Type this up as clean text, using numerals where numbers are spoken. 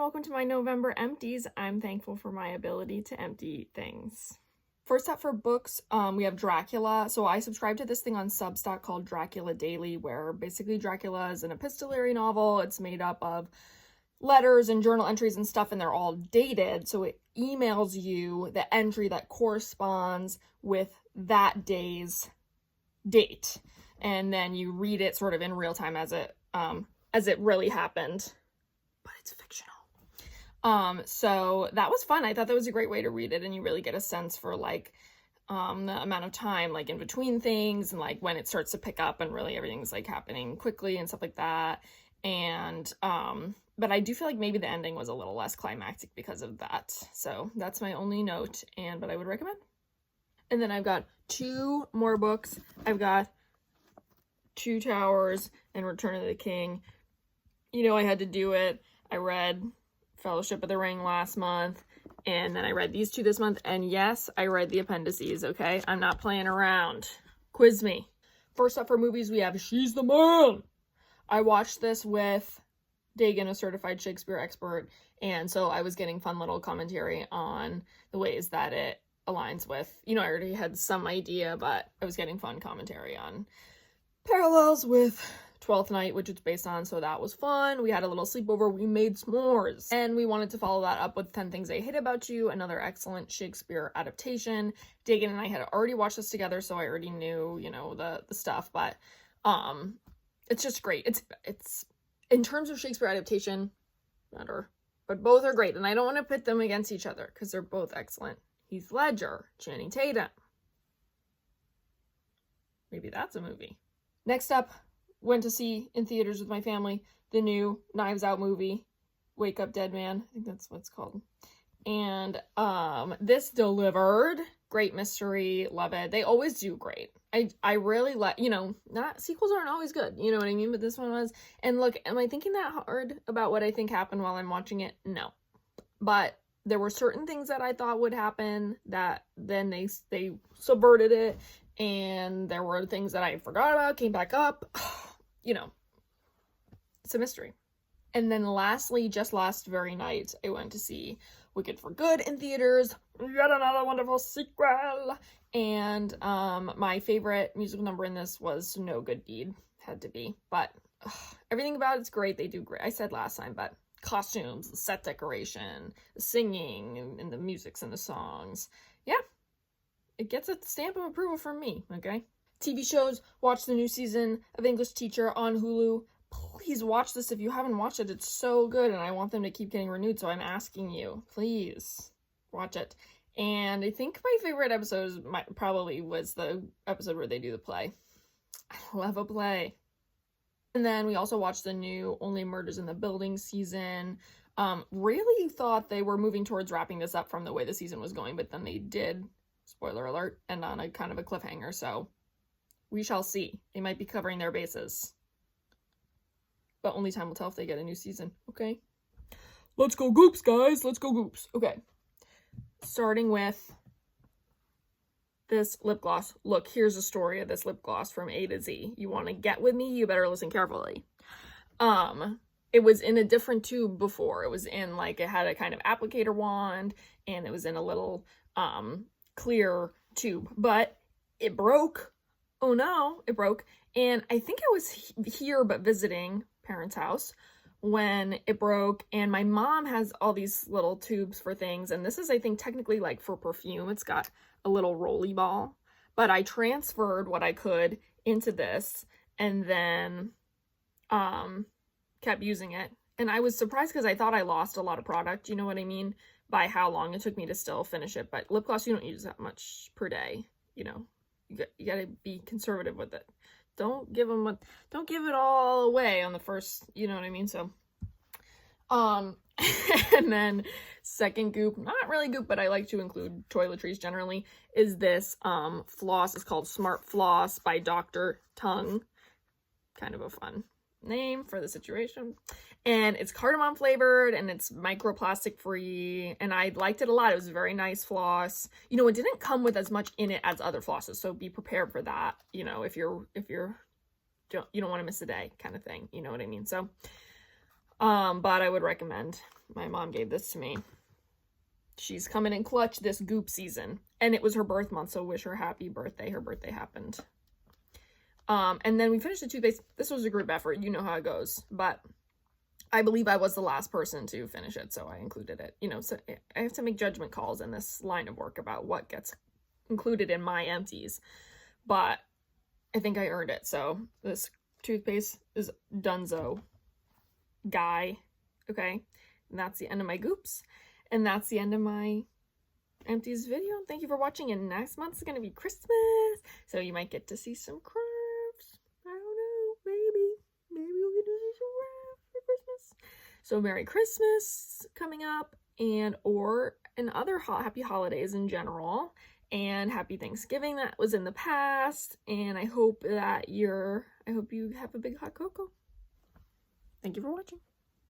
welcome to my November empties. I'm thankful for my ability to empty things. First up for books, we have Dracula. So I subscribe to this thing on Substack called Dracula Daily, where basically Dracula is an epistolary novel. It's made up of letters and journal entries and stuff, and they're all dated. So it emails you the entry that corresponds with that day's date. And then you read it sort of in real time as it really happened. But it's fictional. So that was fun. I thought that was a great way to read it, and you really get a sense for the amount of time like in between things and like when it starts to pick up and really everything's like happening quickly and stuff like that. And but I do feel like maybe the ending was a little less climactic because of that. So that's my only note, but I would recommend. And then I've got two more books. I've got Two Towers and Return of the King. I had to do it. I read Fellowship of the Ring last month, and then I read these two this month, and yes, I read the appendices, okay? I'm not playing around. Quiz me. First up for movies, we have She's the Man. I watched this with Dagan, a certified Shakespeare expert, and so I was getting fun little commentary on the ways that it aligns with, I already had some idea, but I was getting fun commentary on parallels with Twelfth Night, which it's based on, so that was fun. We had a little sleepover, we made s'mores, and we wanted to follow that up with 10 Things I Hate About You, another excellent Shakespeare adaptation. Dagan and I had already watched this together, so I already knew, the stuff, but it's just great. It's in terms of Shakespeare adaptation, better, but both are great, and I don't want to pit them against each other, because they're both excellent. Heath Ledger, Channing Tatum. Maybe that's a movie. Next up, went to see in theaters with my family the new Knives Out movie, Wake Up Dead Man. I think that's what it's called. And this delivered. Great mystery, love it. They always do great. I really like, not sequels aren't always good, you know what I mean? But this one was. And look, am I thinking that hard about what I think happened while I'm watching it? No. But there were certain things that I thought would happen that then they subverted it. And there were things that I forgot about, came back up. It's a mystery. And then lastly, just last very night, I went to see Wicked for Good in theaters. Yet another wonderful sequel. And my favorite musical number in this was No Good Deed. Had to be. But everything about it's great. They do great. I said last time, but costumes, the set decoration, the singing, and the musics and the songs. Yeah. It gets a stamp of approval from me, okay? TV shows, watch the new season of English Teacher on Hulu. Please watch this if you haven't watched it. It's so good, and I want them to keep getting renewed, so I'm asking you, please watch it. And I think my favorite episode probably was the episode where they do the play. I love a play. And then we also watched the new Only Murders in the Building season. Really thought they were moving towards wrapping this up from the way the season was going, but then they did, spoiler alert, and on a kind of a cliffhanger, so we shall see. They might be covering their bases. But only time will tell if they get a new season, okay? Let's go Goops, guys! Let's go Goops. Okay. Starting with this lip gloss. Look, here's the story of this lip gloss from A to Z. You want to get with me? You better listen carefully. It was in a different tube before. It was in, it had a kind of applicator wand, and it was in a little, clear tube. But it broke. Oh no, it broke. And I think I was here but visiting parents' house when it broke, and my mom has all these little tubes for things, and this is, I think, technically for perfume. It's got a little rolly ball, but I transferred what I could into this and then kept using it, and I was surprised because I thought I lost a lot of product, you know what I mean, by how long it took me to still finish it. But lip gloss, you don't use that much per day, you gotta be conservative with it. Don't give it all away on the first, you know what I mean? So, and then second goop, not really goop, but I like to include toiletries generally, is this, floss. It's called Smart Floss by Dr. Tongue. Kind of a fun name for the situation. And it's cardamom flavored, and it's microplastic free, and I liked it a lot. It was a very nice floss. It didn't come with as much in it as other flosses, so be prepared for that, if you don't want to miss a day kind of thing, you know what I mean? So But I would recommend. My mom gave this to me. She's coming in clutch this goop season. And it was her birth month, so wish her happy birthday. Her birthday happened. And then we finished the toothpaste. This was a group effort. You know how it goes. But I believe I was the last person to finish it, so I included it. You know, so I have to make judgment calls in this line of work about what gets included in my empties. But I think I earned it. So this toothpaste is Dunzo guy. Okay. And that's the end of my goops. And that's the end of my empties video. Thank you for watching. And next month's going to be Christmas. So you might get to see some crafts. I don't know. Maybe we'll get to see some crafts for Christmas. So Merry Christmas coming up, and other happy holidays in general. And happy Thanksgiving that was in the past. And I hope you have a big hot cocoa. Thank you for watching.